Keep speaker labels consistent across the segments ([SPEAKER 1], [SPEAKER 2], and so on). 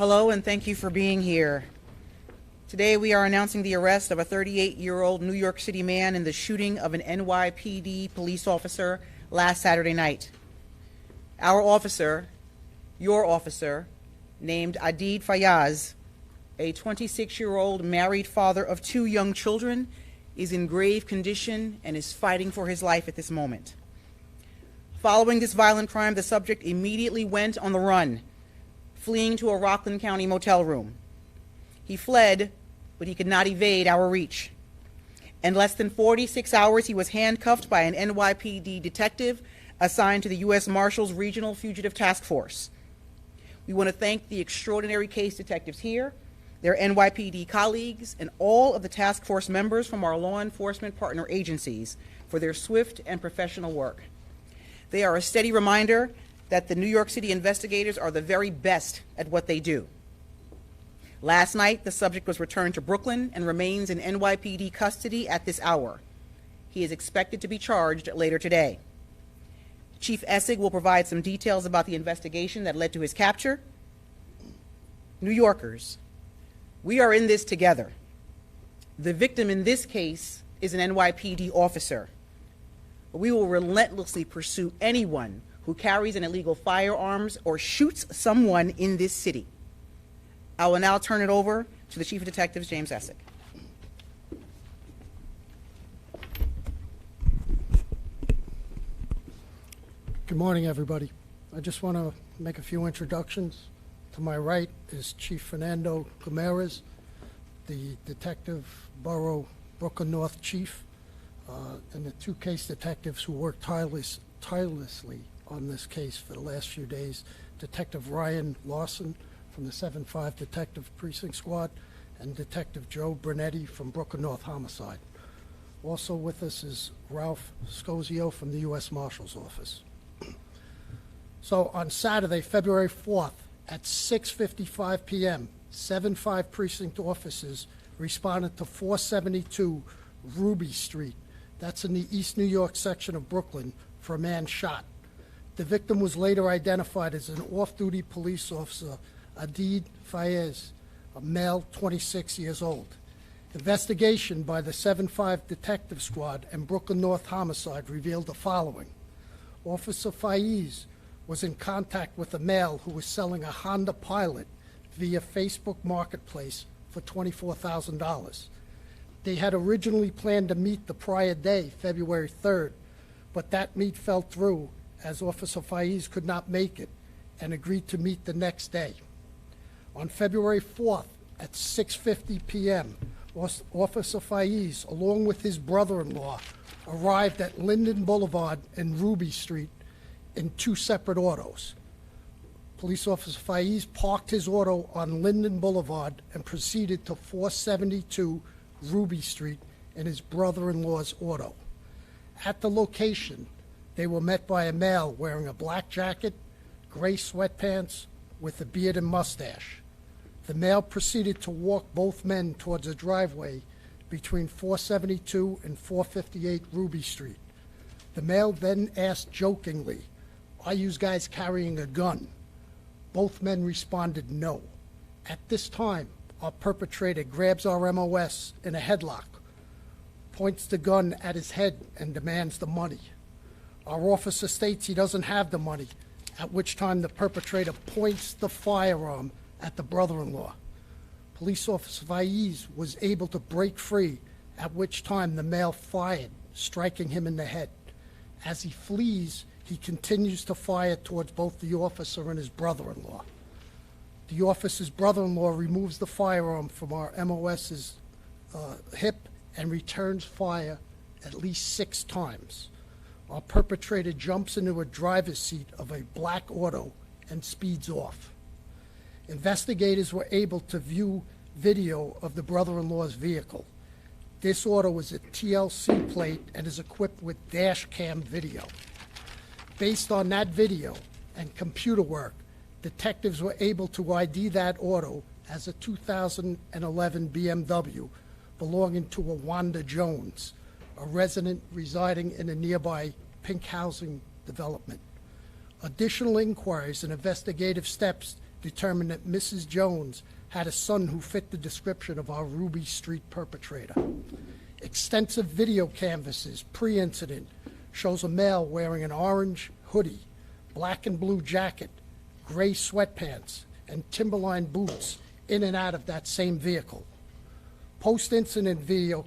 [SPEAKER 1] Hello, and thank you for being here. Today we are announcing the arrest of a 38-year-old New York City man in the shooting of an NYPD police officer last Saturday night. Our officer, your officer, named Adid Fayaz, a 26-year-old married father of 2 young children, is in grave condition and is fighting for his life at this moment. Following this violent crime, the subject immediately went on the run, fleeing to a Rockland County motel room. He fled, but he could not evade our reach. In less than 46 hours, he was handcuffed by an NYPD detective assigned to the U.S. Marshals Regional Fugitive Task Force. We want to thank the extraordinary case detectives here, their NYPD colleagues, and all of the task force members from our law enforcement partner agencies for their swift and professional work. They are a steady reminder that the New York City investigators are the very best at what they do. Last night, the subject was returned to Brooklyn and remains in NYPD custody at this hour. He is expected to be charged later today. Chief Essig will provide some details about the investigation that led to his capture. New Yorkers, we are in this together. The victim in this case is an NYPD officer. We will relentlessly pursue anyone who carries an illegal firearms or shoots someone in this city. I will now turn it over to the Chief of Detectives, James Essig.
[SPEAKER 2] Good morning, everybody. I just want to make a few introductions. To my right is Chief Fernando Ramirez, the Detective Borough Brooklyn North Chief, and the 2 case detectives who worked tirelessly on this case for the last few days, Detective Ryan Lawson from the 7-5 Detective Precinct Squad, and Detective Joe Brunetti from Brooklyn North Homicide. Also with us is Ralph Scozio from the U.S. Marshal's Office. So on Saturday, February 4th, at 6:55 p.m., 7-5 precinct officers responded to 472 Ruby Street. That's in the East New York section of Brooklyn, for a man shot. The victim was later identified as an off-duty police officer, Adid Fayez, a male, 26 years old. Investigation by the 7-5 Detective Squad and Brooklyn North Homicide revealed the following. Officer Fayez was in contact with a male who was selling a Honda Pilot via Facebook Marketplace for $24,000. They had originally planned to meet the prior day, February 3rd, but that meet fell through as Officer Fayez could not make it and agreed to meet the next day. On February 4th at 6:50 p.m., Officer Fayez, along with his brother-in-law, arrived at Linden Boulevard and Ruby Street in 2 separate autos. Police Officer Fayez parked his auto on Linden Boulevard and proceeded to 472 Ruby Street in his brother-in-law's auto. At the location, they were met by a male wearing a black jacket, gray sweatpants, with a beard and mustache. The male proceeded to walk both men towards a driveway between 472 and 458 Ruby Street. The male then asked jokingly, "Are you guys carrying a gun?" Both men responded no. At this time, our perpetrator grabs our MOS in a headlock, points the gun at his head, and demands the money. Our officer states he doesn't have the money, at which time the perpetrator points the firearm at the brother-in-law. Police Officer Fayez was able to break free, at which time the male fired, striking him in the head. As he flees, he continues to fire towards both the officer and his brother-in-law. The officer's brother-in-law removes the firearm from our MOS's hip and returns fire at least 6 times. Our perpetrator jumps into a driver's seat of a black auto and speeds off. Investigators were able to view video of the brother-in-law's vehicle. This auto is a TLC plate and is equipped with dash cam video. Based on that video and computer work, detectives were able to ID that auto as a 2011 BMW belonging to a Wanda Jones, a resident residing in a nearby pink housing development. Additional inquiries and investigative steps determined that Mrs. Jones had a son who fit the description of our Ruby Street perpetrator. Extensive video canvases pre-incident shows a male wearing an orange hoodie, black and blue jacket, gray sweatpants, and Timberline boots in and out of that same vehicle. Post-incident video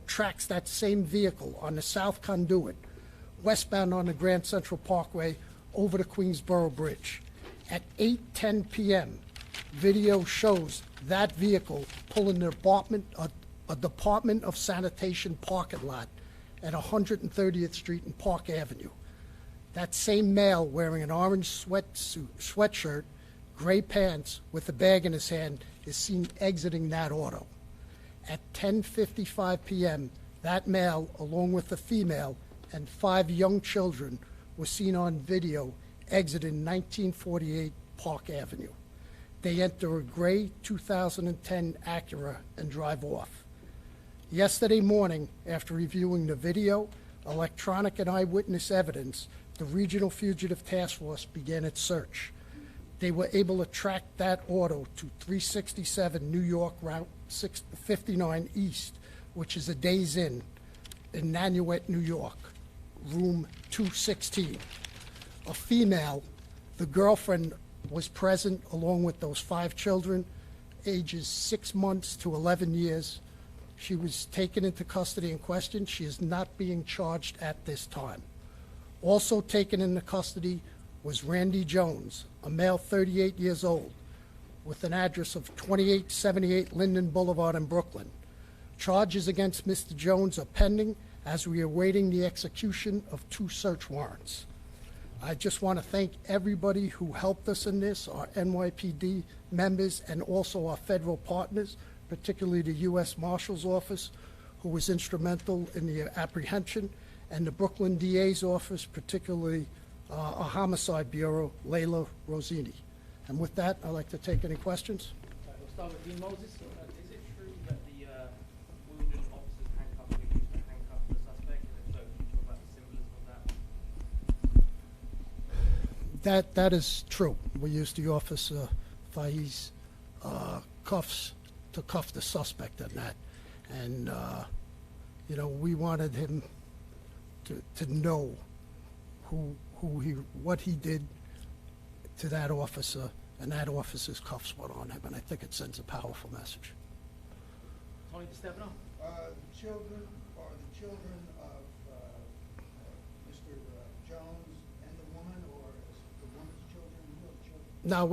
[SPEAKER 2] tracks that same vehicle on the South Conduit, westbound on the Grand Central Parkway over the Queensboro Bridge. At 8:10 p.m., video shows that vehicle pulling a Department of Sanitation parking lot at 130th Street and Park Avenue. That same male wearing an orange sweatshirt, gray pants, with a bag in his hand is seen exiting that auto. At 10:55 p.m., that male, along with a female and 5 young children, was seen on video exiting 1948 Park Avenue. They enter a gray 2010 Acura and drive off. Yesterday morning, after reviewing the video, electronic and eyewitness evidence, the Regional Fugitive Task Force began its search. They were able to track that auto to 367 New York Route 59 East, which is a Days Inn in Nanuet, New York, room 216. A female, the girlfriend, was present along with those 5 children, ages 6 months to 11 years. She was taken into custody and questioned. She is not being charged at this time. Also taken into custody was Randy Jones, a male 38 years old, with an address of 2878 Linden Boulevard in Brooklyn. Charges against Mr. Jones are pending as we are awaiting the execution of 2 search warrants. I just want to thank everybody who helped us in this, our NYPD members and also our federal partners, particularly the U.S. Marshal's Office, who was instrumental in the apprehension, and the Brooklyn DA's office, particularly our Homicide Bureau, Layla Rosini. And with that, I'd like to take any questions.
[SPEAKER 3] We'll start with Dean Moses. Is it true that the wounded officers handcuffed were used to handcuff the suspect? And if so, can you talk about the symbolism of that?
[SPEAKER 2] That is true. We used the Officer Faiz cuffs to cuff the suspect in that. And, you know, we wanted him to know what he did to that officer, and that officer's cuffs went on him, and I think it sends a powerful message.
[SPEAKER 3] Tony DiStefano?
[SPEAKER 4] Children are the children of Mr. Jones and the woman, or is the woman's children real children?
[SPEAKER 2] No,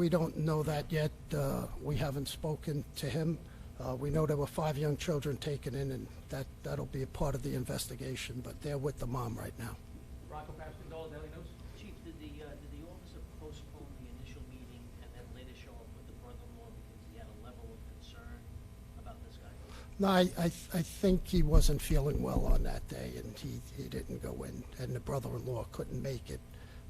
[SPEAKER 2] we don't know that yet. We haven't spoken to him. We know there were 5 young children taken in, and that'll be a part of the investigation, but they're with the mom right now.
[SPEAKER 3] Rocco Pasquindola, Daily News?
[SPEAKER 5] Chief, did the officer postpone the initial meeting and then later show up with the brother-in-law because he had a level of concern about this guy?
[SPEAKER 2] No, I think he wasn't feeling well on that day, and he didn't go in, and the brother-in-law couldn't make it,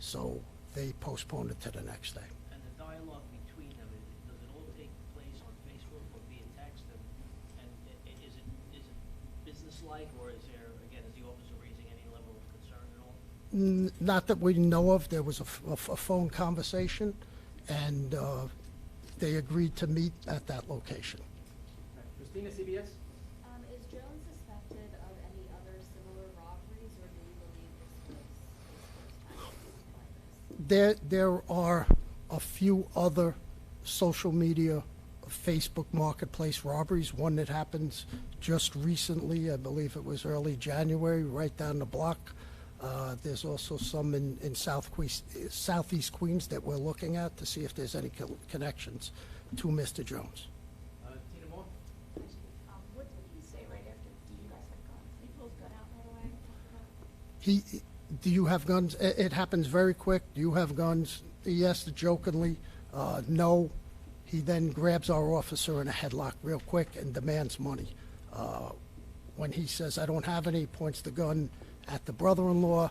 [SPEAKER 2] so they postponed it to the next day.
[SPEAKER 5] And the dialogue between them, does it all take place on Facebook or via text? And is it business-like, or is there, again, is the officer raising any level of concern at all?
[SPEAKER 2] Not that we know of. There was a phone conversation, and they agreed to meet at that location.
[SPEAKER 3] Christina, CBS?
[SPEAKER 6] Is Jones suspected of any other similar robberies, or do you believe this was his first time like this?
[SPEAKER 2] There are a few other social media, Facebook marketplace robberies. One that happens just recently, I believe it was early January, right down the block. There's also some in Southeast Queens that we're looking at to see if there's any connections to Mr. Jones.
[SPEAKER 3] Tina Moore?
[SPEAKER 6] What did he say right after you guys had gone? Did he pull his gun out right away?
[SPEAKER 2] Do you have guns? It happens very quick. Do you have guns? He asked jokingly, no. He then grabs our officer in a headlock real quick and demands money. When he says, I don't have any, he points the gun at the brother-in-law.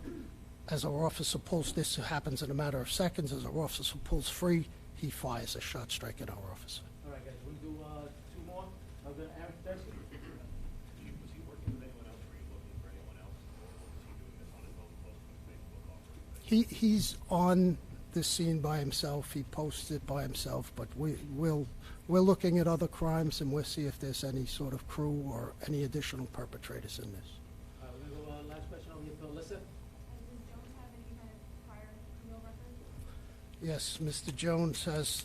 [SPEAKER 2] As our officer pulls, this happens in a matter of seconds, as our officer pulls free, he fires a shot striking our officer.
[SPEAKER 3] All right, guys, we'll do 2 more. Aaron Thurston?
[SPEAKER 7] Was he working with anyone else? Were you looking for anyone else? Or was he doing this on his own, posting Facebook offers?
[SPEAKER 2] He's on this scene by himself. He posted by himself, but we're looking at other crimes, and we'll see if there's any sort of crew or any additional perpetrators in this.
[SPEAKER 5] We're gonna go, last question over here, Phil Lissa.
[SPEAKER 6] Does Jones have any kind of prior criminal record?
[SPEAKER 2] Yes, Mr. Jones has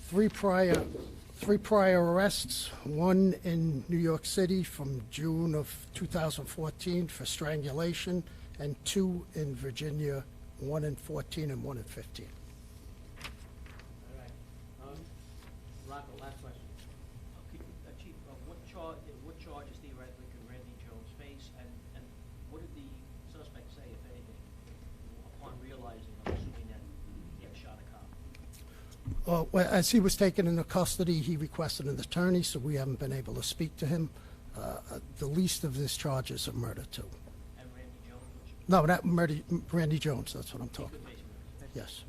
[SPEAKER 2] three prior arrests, one in New York City from June of 2014 for strangulation, and two in Virginia, one in 14 and one in 15.
[SPEAKER 5] All right. Rocco, last question. Chief, what charges theoretically could Randy Jones face, and what did the suspect say, if anything, upon realizing, I'm assuming that he had shot a cop?
[SPEAKER 2] Well, as he was taken into custody, he requested an attorney, so we haven't been able to speak to him. The least of his charges are murder, too.
[SPEAKER 5] And Randy Jones, which
[SPEAKER 2] No, not murder, Randy Jones, that's what I'm
[SPEAKER 5] he
[SPEAKER 2] talking
[SPEAKER 5] could
[SPEAKER 2] about.
[SPEAKER 5] face murder?
[SPEAKER 2] Yes.